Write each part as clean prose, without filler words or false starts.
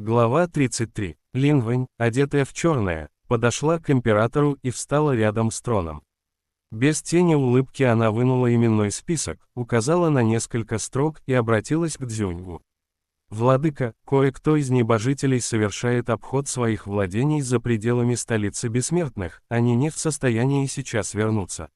Глава 33. Лин Вэнь, одетая в черное, подошла к императору и встала рядом с троном. Без тени улыбки она вынула именной список, указала на несколько строк и обратилась к Цзюньгу. «Владыка, кое-кто из небожителей совершает обход своих владений за пределами столицы бессмертных, они не в состоянии сейчас вернуться».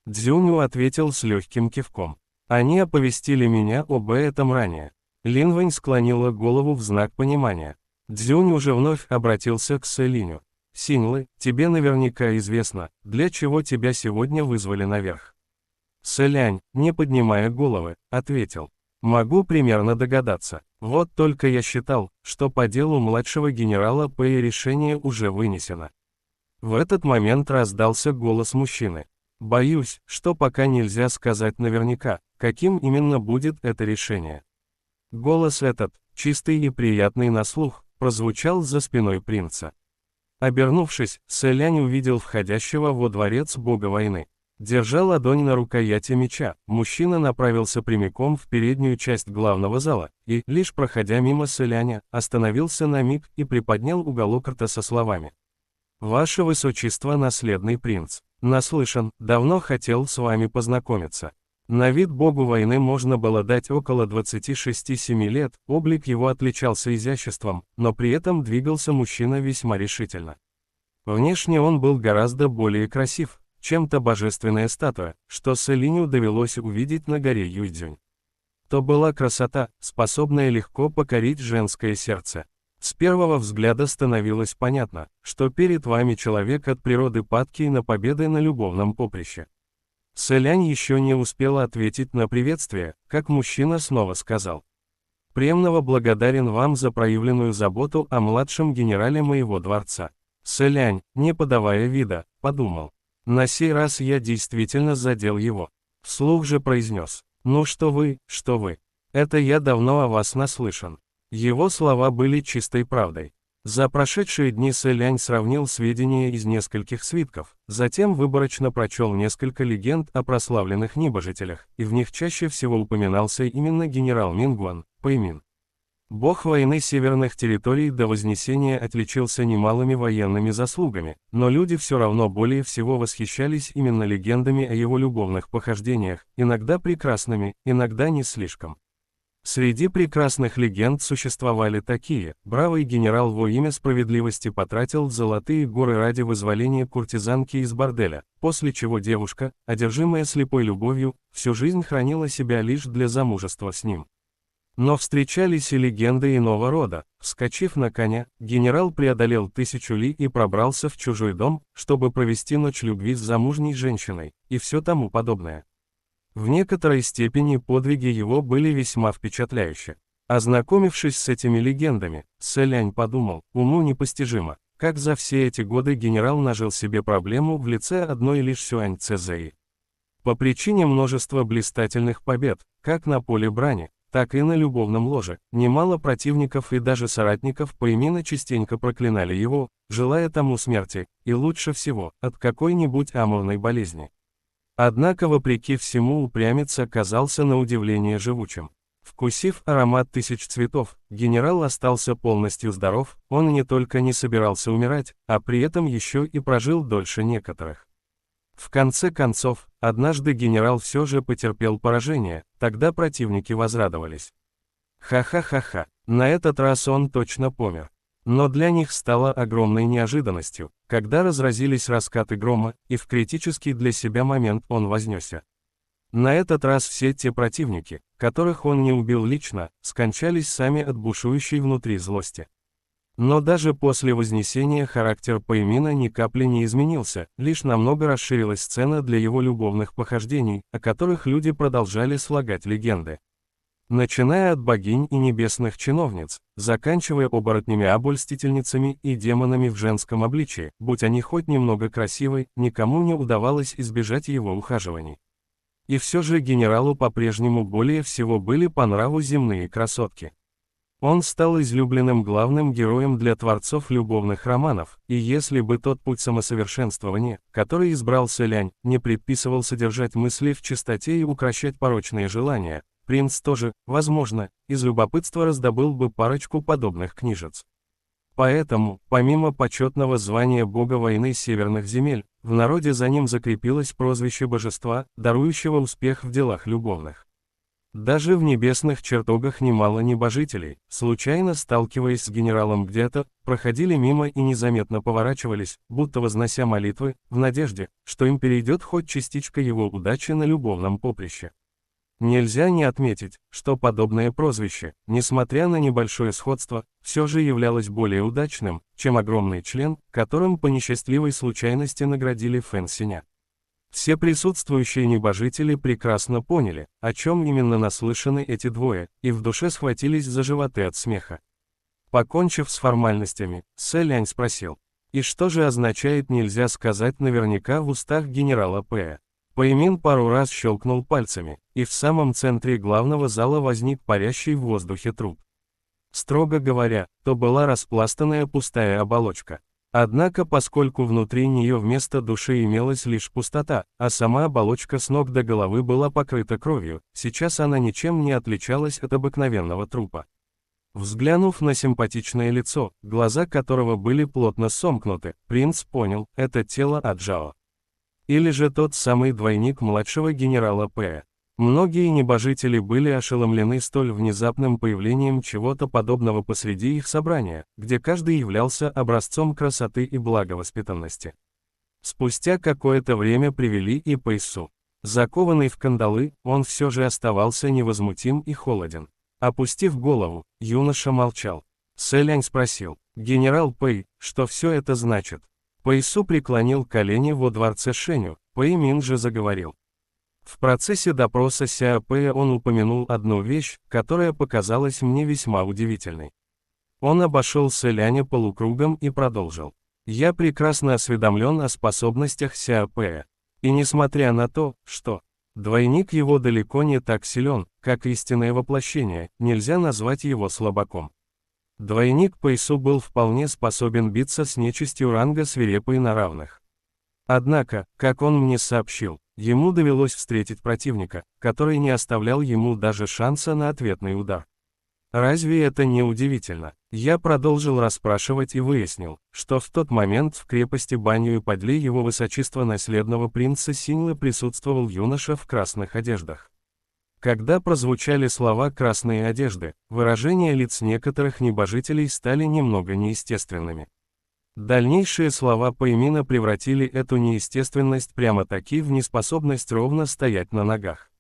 Цзюньгу ответил с легким кивком. «Они оповестили меня об этом ранее». Лин Вэнь склонила голову в знак понимания. Цзюнь уже вновь обратился к Сэлиню. «Синьлы, тебе наверняка известно, для чего тебя сегодня вызвали наверх». Сэлянь, не поднимая головы, ответил. «Могу примерно догадаться. Вот только я считал, что по делу младшего генерала Пэя решение уже вынесено». В этот момент раздался голос мужчины. «Боюсь, что пока нельзя сказать наверняка, каким именно будет это решение». Голос этот, чистый и приятный на слух, прозвучал за спиной принца. Обернувшись, Сэлянь увидел входящего во дворец бога войны. Держа ладонь на рукояти меча, мужчина направился прямиком в переднюю часть главного зала, и, лишь проходя мимо Сэляня, остановился на миг и приподнял уголок рта со словами. «Ваше Высочество, наследный принц, наслышан, давно хотел с вами познакомиться». На вид богу войны можно было дать около 26-7 лет, облик его отличался изяществом, но при этом двигался мужчина весьма решительно. Внешне он был гораздо более красив, чем та божественная статуя, что Сэлиню довелось увидеть на горе Юйцзюнь. То была красота, способная легко покорить женское сердце. С первого взгляда становилось понятно, что перед вами человек от природы падкий на победы на любовном поприще. Сэлянь еще не успела ответить на приветствие, как мужчина снова сказал. «Премного благодарен вам за проявленную заботу о младшем генерале моего дворца». Сэлянь, не подавая вида, подумал. На сей раз я действительно задел его. Вслух же произнес. «Ну что вы, это я давно о вас наслышан». Его слова были чистой правдой. За прошедшие дни Сэлянь сравнил сведения из нескольких свитков, затем выборочно прочел несколько легенд о прославленных небожителях, и в них чаще всего упоминался именно генерал Мингуан, Пэймин. Бог войны северных территорий до Вознесения отличился немалыми военными заслугами, но люди все равно более всего восхищались именно легендами о его любовных похождениях, иногда прекрасными, иногда не слишком. Среди прекрасных легенд существовали такие: бравый генерал во имя справедливости потратил золотые горы ради вызволения куртизанки из борделя, после чего девушка, одержимая слепой любовью, всю жизнь хранила себя лишь для замужества с ним. Но встречались и легенды иного рода. Вскочив на коня, генерал преодолел 1000 ли и пробрался в чужой дом, чтобы провести ночь любви с замужней женщиной, и все тому подобное. В некоторой степени подвиги его были весьма впечатляющие. Ознакомившись с этими легендами, Сэлянь подумал, уму непостижимо, как за все эти годы генерал нажил себе проблему в лице одной лишь Сюань Цзэи. По причине множества блистательных побед, как на поле брани, так и на любовном ложе, немало противников и даже соратников Пэймина частенько проклинали его, желая тому смерти, и лучше всего, от какой-нибудь амурной болезни. Однако вопреки всему упрямец оказался на удивление живучим. Вкусив аромат 1000 цветов, генерал остался полностью здоров, он не только не собирался умирать, а при этом еще и прожил дольше некоторых. В конце концов, однажды генерал все же потерпел поражение, тогда противники возрадовались. Ха-ха-ха-ха, на этот раз он точно помер. Но для них стало огромной неожиданностью, когда разразились раскаты грома, и в критический для себя момент он вознесся. На этот раз все те противники, которых он не убил лично, скончались сами от бушующей внутри злости. Но даже после вознесения характер Пэймина ни капли не изменился, лишь намного расширилась сцена для его любовных похождений, о которых люди продолжали слагать легенды. Начиная от богинь и небесных чиновниц, заканчивая оборотнями-обольстительницами и демонами в женском обличии, будь они хоть немного красивы, никому не удавалось избежать его ухаживаний. И все же генералу по-прежнему более всего были по нраву земные красотки. Он стал излюбленным главным героем для творцов любовных романов, и если бы тот путь самосовершенствования, который избрал Сэлянь, не предписывал содержать мысли в чистоте и укрощать порочные желания, принц тоже, возможно, из любопытства раздобыл бы парочку подобных книжец. Поэтому, помимо почетного звания бога войны северных земель, в народе за ним закрепилось прозвище божества, дарующего успех в делах любовных. Даже в небесных чертогах немало небожителей, случайно сталкиваясь с генералом где-то, проходили мимо и незаметно поворачивались, будто вознося молитвы, в надежде, что им перейдет хоть частичка его удачи на любовном поприще. Нельзя не отметить, что подобное прозвище, несмотря на небольшое сходство, все же являлось более удачным, чем огромный член, которым по несчастливой случайности наградили Фэн Синя. Все присутствующие небожители прекрасно поняли, о чем именно наслышаны эти двое, и в душе схватились за животы от смеха. Покончив с формальностями, Сэ Лянь спросил, и что же означает нельзя сказать наверняка в устах генерала Пэя? Пэймин пару раз щелкнул пальцами, и в самом центре главного зала возник парящий в воздухе труп. Строго говоря, то была распластанная пустая оболочка. Однако поскольку внутри нее вместо души имелась лишь пустота, а сама оболочка с ног до головы была покрыта кровью, сейчас она ничем не отличалась от обыкновенного трупа. Взглянув на симпатичное лицо, глаза которого были плотно сомкнуты, принц понял, это тело Аджао. Или же тот самый двойник младшего генерала Пэя. Многие небожители были ошеломлены столь внезапным появлением чего-то подобного посреди их собрания, где каждый являлся образцом красоты и благовоспитанности. Спустя какое-то время привели и Пэйсу. Закованный в кандалы, он все же оставался невозмутим и холоден. Опустив голову, юноша молчал. Сэ Лянь спросил, «Генерал Пэй, что все это значит?» Пэйсу преклонил колени во дворце Шэню, Пэймин же заговорил. В процессе допроса Сяо Пэя он упомянул одну вещь, которая показалась мне весьма удивительной. Он обошел Сэ Ляня полукругом и продолжил. «Я прекрасно осведомлен о способностях Сяо Пэя. И несмотря на то, что двойник его далеко не так силен, как истинное воплощение, нельзя назвать его слабаком. Двойник Пэйсу был вполне способен биться с нечистью ранга свирепой на равных. Однако, как он мне сообщил, ему довелось встретить противника, который не оставлял ему даже шанса на ответный удар. Разве это не удивительно? Я продолжил расспрашивать и выяснил, что в тот момент в крепости Банью Падли его высочества наследного принца Синьлы присутствовал юноша в красных одеждах. Когда прозвучали слова «красные одежды», выражения лиц некоторых небожителей стали немного неестественными. Дальнейшие слова Пэймина превратили эту неестественность прямо-таки в неспособность ровно стоять на ногах.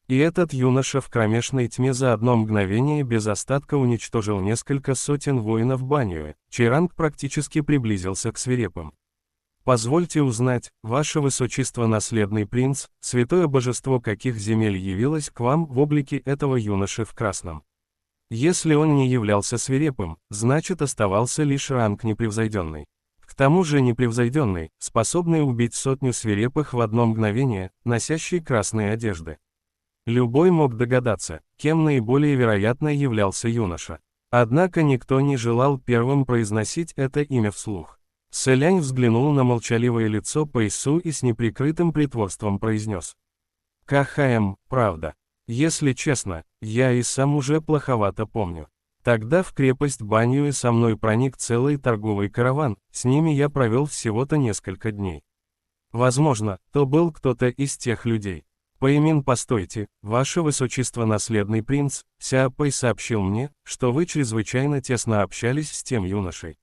И этот юноша в кромешной тьме за одно мгновение без остатка уничтожил несколько сотен воинов Банью, чей ранг практически приблизился к свирепым. Позвольте узнать, ваше высочество наследный принц, святое божество каких земель явилось к вам в облике этого юноши в красном? Если он не являлся свирепым, значит оставался лишь ранг непревзойденный. К тому же непревзойденный, способный убить сотню свирепых в одно мгновение, носящий красные одежды. Любой мог догадаться, кем наиболее вероятно являлся юноша. Однако никто не желал первым произносить это имя вслух. Сэ Лянь взглянул на молчаливое лицо Пэйсу и с неприкрытым притворством произнес. Правда. Если честно, я и сам уже плоховато помню. Тогда в крепость Банью со мной проник целый торговый караван, с ними я провел всего-то несколько дней. Возможно, то был кто-то из тех людей. Пэймин, постойте, ваше высочество наследный принц, Сяо Пэй сообщил мне, что вы чрезвычайно тесно общались с тем юношей.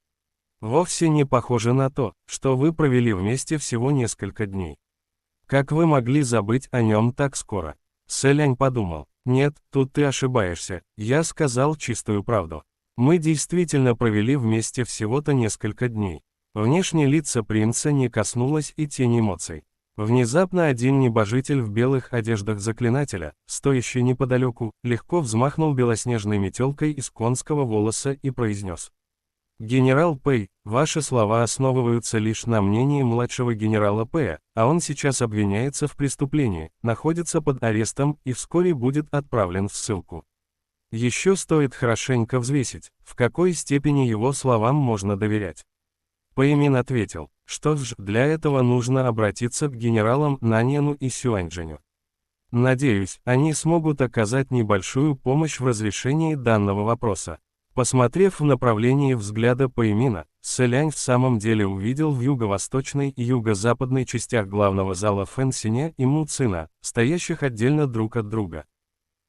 Вовсе не похоже на то, что вы провели вместе всего несколько дней. Как вы могли забыть о нем так скоро? Сэ Лянь подумал, нет, тут ты ошибаешься, я сказал чистую правду. Мы действительно провели вместе всего-то несколько дней. Внешне лица принца не коснулось и тени эмоций. Внезапно один небожитель в белых одеждах заклинателя, стоящий неподалеку, легко взмахнул белоснежной метелкой из конского волоса и произнес. «Генерал Пэй, ваши слова основываются лишь на мнении младшего генерала Пэя, а он сейчас обвиняется в преступлении, находится под арестом и вскоре будет отправлен в ссылку. Еще стоит хорошенько взвесить, в какой степени его словам можно доверять». Пэймин ответил, что ж, для этого нужно обратиться к генералам Наньяну и Сюаньчжэню. Надеюсь, они смогут оказать небольшую помощь в разрешении данного вопроса. Посмотрев в направлении взгляда Пэймина, Сэлянь в самом деле увидел в юго-восточной и юго-западной частях главного зала Фэн Синя и Му Цина, стоящих отдельно друг от друга.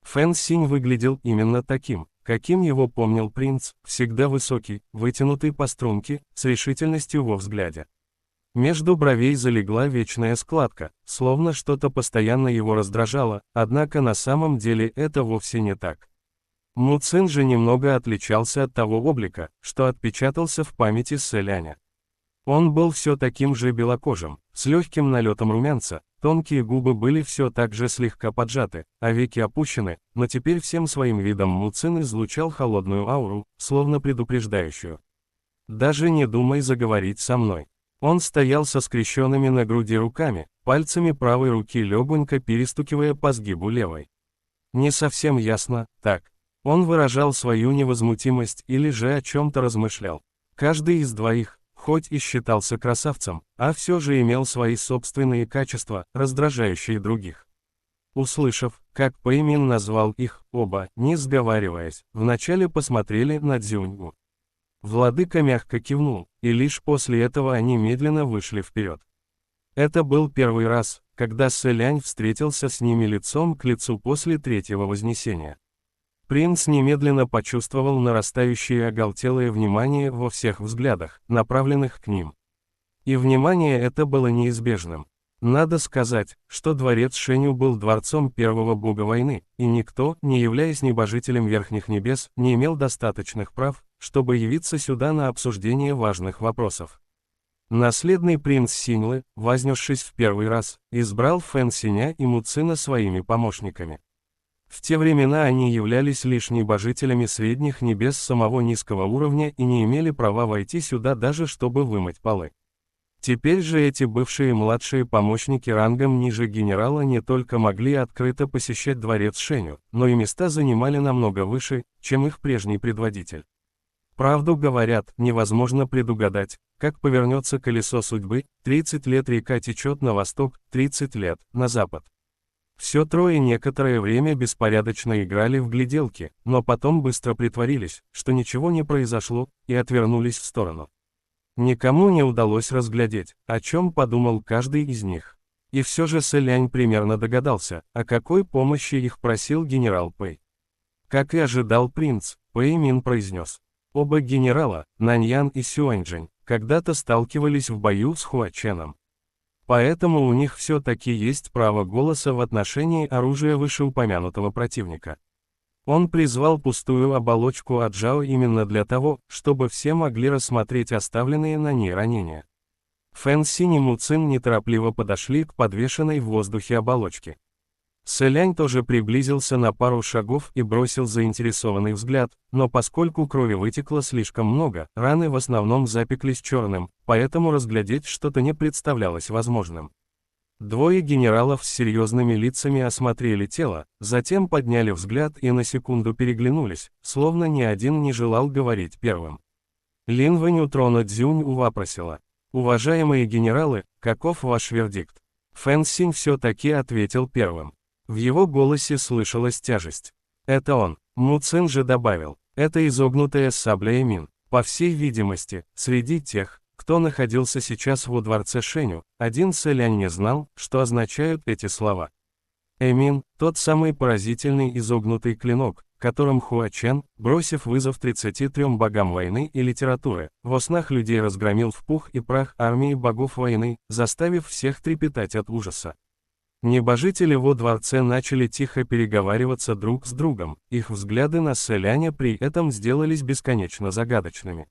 Фэн Синь выглядел именно таким, каким его помнил принц, всегда высокий, вытянутый по струнке, с решительностью во взгляде. Между бровей залегла вечная складка, словно что-то постоянно его раздражало, однако на самом деле это вовсе не так. Му Цин же немного отличался от того облика, что отпечатался в памяти Сэляня. Он был все таким же белокожим, с легким налетом румянца, тонкие губы были все так же слегка поджаты, а веки опущены, но теперь всем своим видом Му Цин излучал холодную ауру, словно предупреждающую. «Даже не думай заговорить со мной». Он стоял со скрещенными на груди руками, пальцами правой руки легонько перестукивая по сгибу левой. Не совсем ясно, так. Он выражал свою невозмутимость или же о чем-то размышлял. Каждый из двоих, хоть и считался красавцем, а все же имел свои собственные качества, раздражающие других. Услышав, как Пэймин назвал их, оба, не сговариваясь, вначале посмотрели на Цзюньгу. Владыка мягко кивнул, и лишь после этого они медленно вышли вперед. Это был первый раз, когда Сэлянь встретился с ними лицом к лицу после третьего вознесения. Принц немедленно почувствовал нарастающее оголтелое внимание во всех взглядах, направленных к ним. И внимание это было неизбежным. Надо сказать, что дворец Шэню был дворцом первого бога войны, и никто, не являясь небожителем верхних небес, не имел достаточных прав, чтобы явиться сюда на обсуждение важных вопросов. Наследный принц Синьлы, вознесшись в первый раз, избрал Фэн Синя и Му Цина своими помощниками. В те времена они являлись лишь небожителями средних небес самого низкого уровня и не имели права войти сюда даже чтобы вымыть полы. Теперь же эти бывшие младшие помощники рангом ниже генерала не только могли открыто посещать дворец Шэню, но и места занимали намного выше, чем их прежний предводитель. Правду говорят, невозможно предугадать, как повернется колесо судьбы, 30 лет река течет на восток, 30 лет на запад. Все трое некоторое время беспорядочно играли в гляделки, но потом быстро притворились, что ничего не произошло, и отвернулись в сторону. Никому не удалось разглядеть, о чем подумал каждый из них. И все же Сэлянь примерно догадался, о какой помощи их просил генерал Пэй. Как и ожидал принц, Пэймин произнес. Оба генерала, Наньян и Сюаньчжэнь, когда-то сталкивались в бою с Хуаченом. Поэтому у них все-таки есть право голоса в отношении оружия вышеупомянутого противника. Он призвал пустую оболочку Аджао именно для того, чтобы все могли рассмотреть оставленные на ней ранения. Фэн Синь и Му Цин неторопливо подошли к подвешенной в воздухе оболочке. Сэлянь тоже приблизился на пару шагов и бросил заинтересованный взгляд, но поскольку крови вытекло слишком много, раны в основном запеклись черным, поэтому разглядеть что-то не представлялось возможным. Двое генералов с серьезными лицами осмотрели тело, затем подняли взгляд и на секунду переглянулись, словно ни один не желал говорить первым. Лин Вэнь у трона Цзюнь вопросила. «Уважаемые генералы, каков ваш вердикт?» Фэн Синь все-таки ответил первым. В его голосе слышалась тяжесть. «Это он», Му Цин же добавил. «Это изогнутая сабля Эмин. По всей видимости, среди тех, кто находился сейчас во дворце Шэню, один Сэлянь не знал, что означают эти слова. Эмин – тот самый поразительный изогнутый клинок, которым Хуачен, бросив вызов 33 богам войны и литературы, во снах людей разгромил в пух и прах армии богов войны, заставив всех трепетать от ужаса. Небожители во дворце начали тихо переговариваться друг с другом, их взгляды на Сэляня при этом сделались бесконечно загадочными.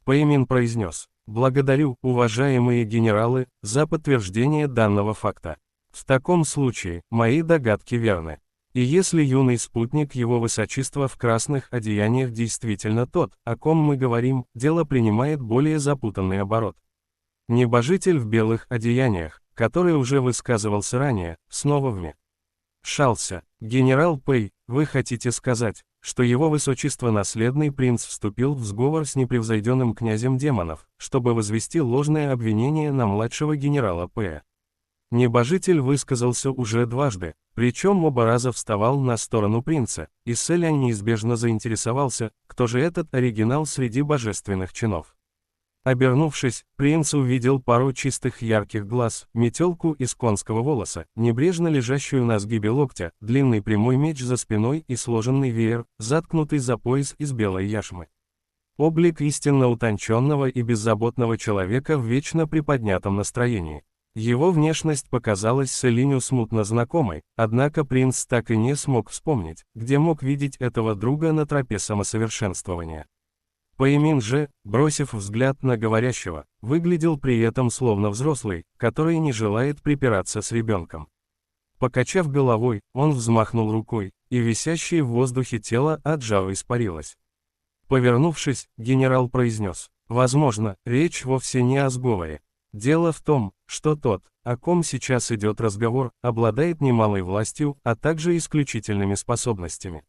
Пэймин произнес: «Благодарю, уважаемые генералы, за подтверждение данного факта. В таком случае, мои догадки верны. И если юный спутник его высочества в красных одеяниях действительно тот, о ком мы говорим, дело принимает более запутанный оборот. Небожитель в белых одеяниях, который уже высказывался ранее, снова вмешался. Генерал Пэй, вы хотите сказать, что его высочество наследный принц вступил в сговор с непревзойденным князем демонов, чтобы возвести ложное обвинение на младшего генерала Пэя? Небожитель высказался уже дважды, причем оба раза вставал на сторону принца, и Селянь неизбежно заинтересовался, кто же этот оригинал среди божественных чинов. Обернувшись, принц увидел пару чистых ярких глаз, метелку из конского волоса, небрежно лежащую на сгибе локтя, длинный прямой меч за спиной и сложенный веер, заткнутый за пояс из белой яшмы. Облик истинно утонченного и беззаботного человека в вечно приподнятом настроении. Его внешность показалась Селиню смутно знакомой, однако принц так и не смог вспомнить, где мог видеть этого друга на тропе самосовершенствования. Пэймин же, бросив взгляд на говорящего, выглядел при этом словно взрослый, который не желает припираться с ребенком. Покачав головой, он взмахнул рукой, и висящее в воздухе тело от жара испарилось. Повернувшись, генерал произнес: «Возможно, речь вовсе не о сговоре. Дело в том, что тот, о ком сейчас идет разговор, обладает немалой властью, а также исключительными способностями.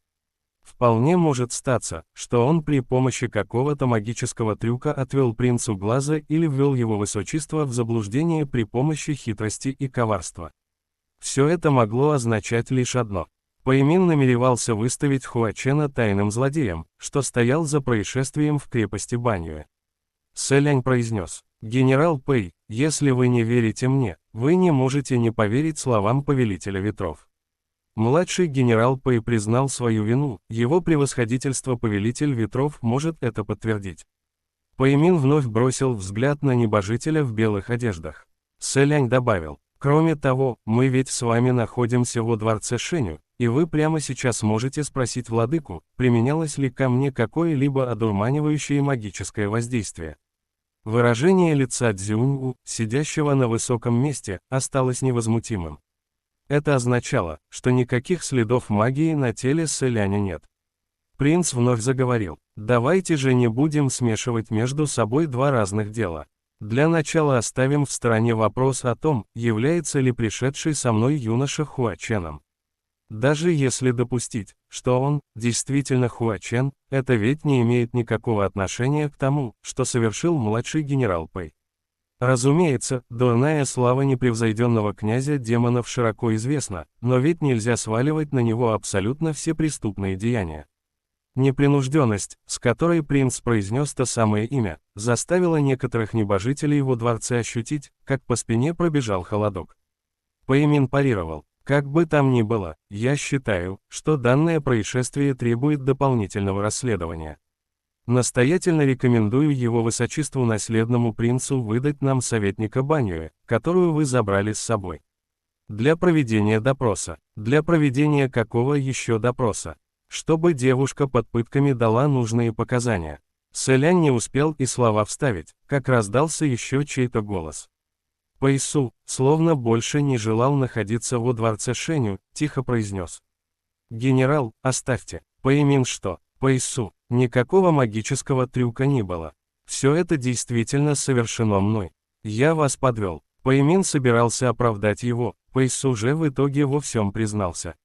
Вполне может статься, что он при помощи какого-то магического трюка отвел принцу глаза или ввел его высочество в заблуждение при помощи хитрости и коварства. Все это могло означать лишь одно. Пэймин намеревался выставить Хуачена тайным злодеем, что стоял за происшествием в крепости Баньюэ. Селянь произнес: «Генерал Пэй, если вы не верите мне, вы не можете не поверить словам повелителя ветров». Младший генерал Пэй признал свою вину, его превосходительство повелитель ветров может это подтвердить. Пэймин вновь бросил взгляд на небожителя в белых одеждах. Селянь добавил: «Кроме того, мы ведь с вами находимся во дворце Шэню, и вы прямо сейчас можете спросить владыку, применялось ли ко мне какое-либо одурманивающее магическое воздействие». Выражение лица Цзюньву, сидящего на высоком месте, осталось невозмутимым. Это означало, что никаких следов магии на теле Селяня нет. Принц вновь заговорил: «Давайте же не будем смешивать между собой два разных дела. Для начала оставим в стороне вопрос о том, является ли пришедший со мной юноша Хуаченом. Даже если допустить, что он действительно Хуачен, это ведь не имеет никакого отношения к тому, что совершил младший генерал Пэй. Разумеется, дурная слава непревзойденного князя демонов широко известна, но ведь нельзя сваливать на него абсолютно все преступные деяния». Непринужденность, с которой принц произнес то самое имя, заставила некоторых небожителей во дворце ощутить, как по спине пробежал холодок. Пэймин парировал: «Как бы там ни было, я считаю, что данное происшествие требует дополнительного расследования. Настоятельно рекомендую его высочеству наследному принцу выдать нам советника Баньюэ, которую вы забрали с собой. Для проведения допроса. Для проведения какого еще допроса? Чтобы девушка под пытками дала нужные показания». Селянь не успел и слова вставить, как раздался еще чей-то голос. Пэйсу, словно больше не желал находиться во дворце Шэню, тихо произнес: «Генерал, оставьте. Пэймин что? Пэйсу, никакого магического трюка не было. Все это действительно совершено мной. Я вас подвел». Пэймин собирался оправдать его, Пэйсу же в итоге во всем признался.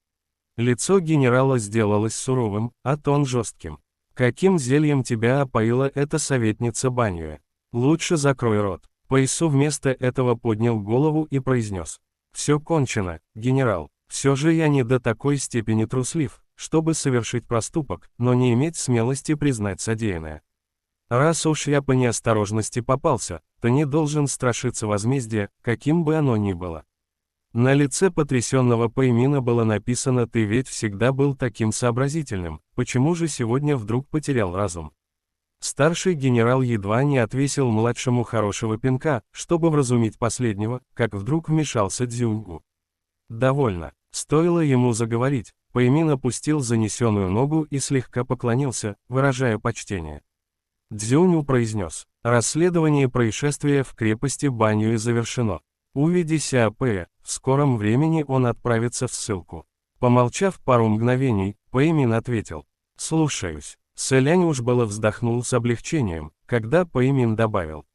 Лицо генерала сделалось суровым, а тон жестким. «Каким зельем тебя опоила эта советница Баньюэ? Лучше закрой рот». Пэйсу вместо этого поднял голову и произнес: «Все кончено, генерал. Все же я не до такой степени труслив, чтобы совершить проступок, но не иметь смелости признать содеянное. Раз уж я по неосторожности попался, то не должен страшиться возмездия, каким бы оно ни было». На лице потрясенного Пэймина было написано: «Ты ведь всегда был таким сообразительным, почему же сегодня вдруг потерял разум?» Старший генерал едва не отвесил младшему хорошего пинка, чтобы вразумить последнего, как вдруг вмешался Цзюньгу. «Довольно». Стоило ему заговорить, Пэймин опустил занесенную ногу и слегка поклонился, выражая почтение. Цзюньгу произнес: «Расследование происшествия в крепости Баньюэ завершено. Увидя Сяопэя, в скором времени он отправится в ссылку». Помолчав пару мгновений, Пэймин ответил: «Слушаюсь». Селянь уж было вздохнул с облегчением, когда Пэймин добавил: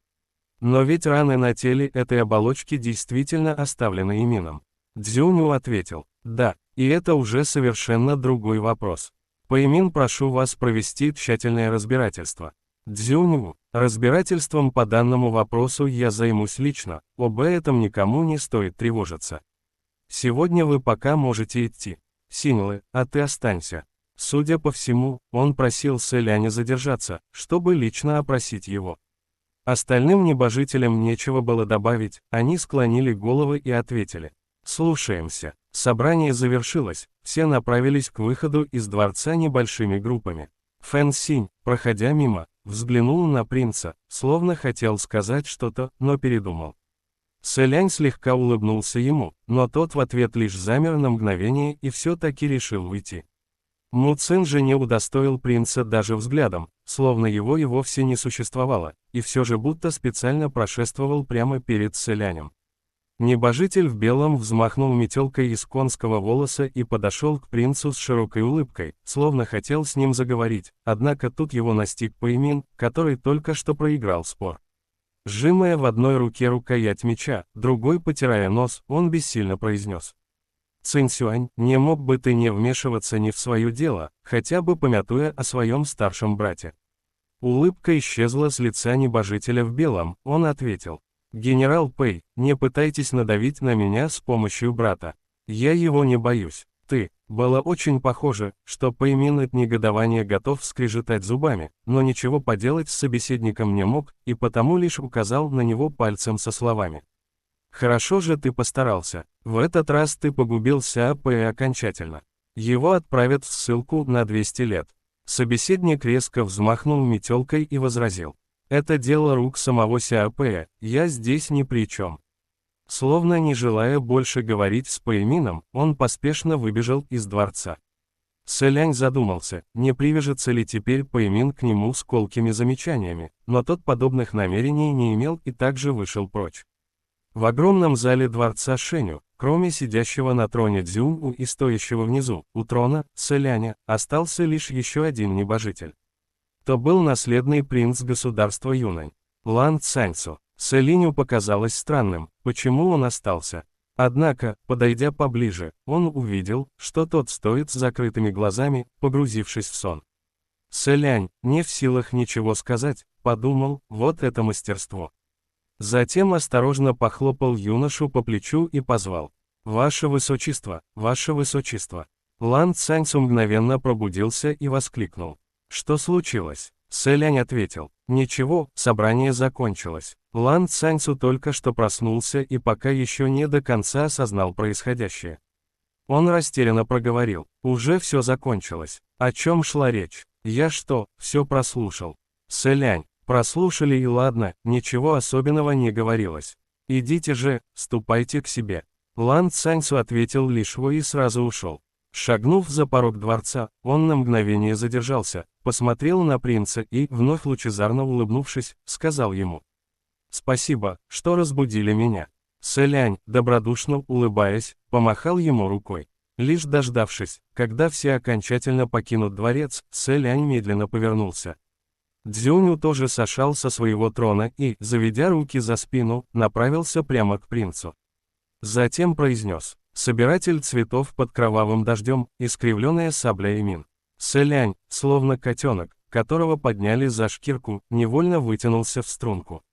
«Но ведь раны на теле этой оболочки действительно оставлены Имином». Цзюньгу ответил: «Да, и это уже совершенно другой вопрос. Пэймин, прошу вас провести тщательное разбирательство». Цзюньгу, Разбирательством по данному вопросу я займусь лично, об этом никому не стоит тревожиться. Сегодня вы пока можете идти. Синьлы, а ты останься. Судя по всему, он просил Селяня задержаться, чтобы лично опросить его. Остальным небожителям нечего было добавить, они склонили головы и ответили. Слушаемся. Собрание завершилось, все направились к выходу из дворца небольшими группами. Фэн Синь, проходя мимо, взглянул на принца, словно хотел сказать что-то, но передумал. Селянь слегка улыбнулся ему, но тот в ответ лишь замер на мгновение и все-таки решил уйти. Му Цин же не удостоил принца даже взглядом, словно его и вовсе не существовало, и все же будто специально прошествовал прямо перед Селянем. Небожитель в белом взмахнул метелкой из конского волоса и подошел к принцу с широкой улыбкой, словно хотел с ним заговорить, однако тут его настиг Пэймин, который только что проиграл спор. Сжимая в одной руке рукоять меча, другой потирая нос, он бессильно произнес. «Цинь-Сюань, не мог бы ты не вмешиваться ни в свое дело, хотя бы помятуя о своем старшем брате?» Улыбка исчезла с лица небожителя в белом, он ответил. «Генерал Пэй, не пытайтесь надавить на меня с помощью брата. Я его не боюсь. Ты». Было очень похоже, что Пэймин от негодования готов скрежетать зубами, но ничего поделать с собеседником не мог, и потому лишь указал на него пальцем со словами. «Хорошо же ты постарался. В этот раз ты погубил Сяо Пэя окончательно. Его отправят в ссылку на 200 лет». Собеседник резко взмахнул метелкой и возразил. «Это дело рук самого Сяо Пэя, я здесь ни при чем». Словно не желая больше говорить с Пэймином, он поспешно выбежал из дворца. Селянь задумался, не привяжется ли теперь Пэймин к нему с колкими замечаниями, но тот подобных намерений не имел и также вышел прочь. В огромном зале дворца Шэню, кроме сидящего на троне Цзюньу и стоящего внизу, у трона, Селяня, остался лишь еще один небожитель. То был наследный принц государства Юнань, Лан Цаньцу. Селиню показалось странным, почему он остался. Однако, подойдя поближе, он увидел, что тот стоит с закрытыми глазами, погрузившись в сон. Селянь, не в силах ничего сказать, подумал, вот это мастерство. Затем осторожно похлопал юношу по плечу и позвал. «Ваше Высочество, Ваше Высочество». Лан Цаньцу мгновенно пробудился и воскликнул. «Что случилось?» Селянь ответил. «Ничего, собрание закончилось». Лан Цаньцу только что проснулся и пока еще не до конца осознал происходящее. Он растерянно проговорил. «Уже все закончилось. О чем шла речь? Я что, все прослушал?» «Селянь, прослушали и ладно, ничего особенного не говорилось. Идите же, ступайте к себе». Лан Цаньцу ответил лишь «во» и сразу ушел. Шагнув за порог дворца, он на мгновение задержался, посмотрел на принца и, вновь лучезарно улыбнувшись, сказал ему. «Спасибо, что разбудили меня». Селянь, добродушно улыбаясь, помахал ему рукой. Лишь дождавшись, когда все окончательно покинут дворец, Селянь медленно повернулся. Цзюню тоже сошел со своего трона и, заведя руки за спину, направился прямо к принцу. Затем произнес. Собиратель цветов под кровавым дождем, искривленная сабля Имин. Селянь, словно котенок, которого подняли за шкирку, невольно вытянулся в струнку.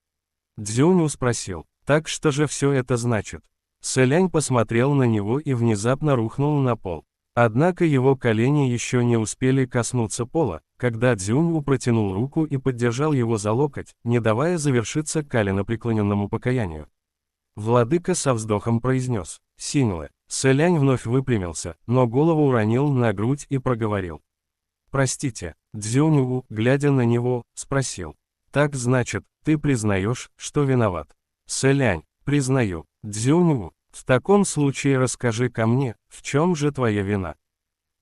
Цзюню спросил, так что же все это значит? Селянь посмотрел на него и внезапно рухнул на пол. Однако его колени еще не успели коснуться пола, когда Цзюню протянул руку и поддержал его за локоть, не давая завершиться коленопреклоненному покаянию. Владыка со вздохом произнес. «Синьлэ». Селянь вновь выпрямился, но голову уронил на грудь и проговорил. «Простите». Цзюню, глядя на него, спросил. «Так значит, ты признаешь, что виноват?» Селянь. «Признаю». Цзюню, в таком случае расскажи ко мне, в чем же твоя вина?»